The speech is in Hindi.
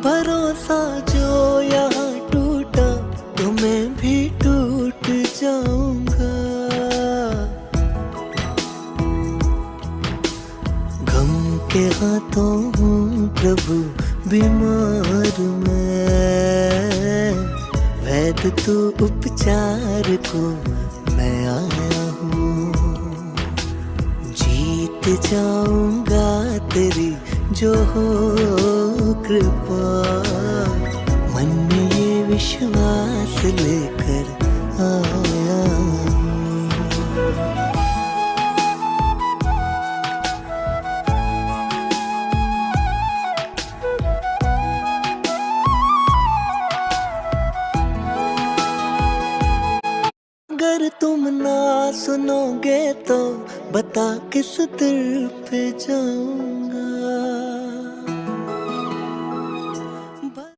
भरोसा जो यहाँ टूटा तो मैं भी टूट जाऊंगा। गम के हाथों हूँ प्रभु बीमार मैं, वैद्य तू उपचार को मैं आया हूँ। जीत जाऊंगा तेरी जो हो कृपा, मन में ये विश्वास लेकर आया हूँ। अगर तुम ना सुनोगे तो बता किस दर पे जाऊं।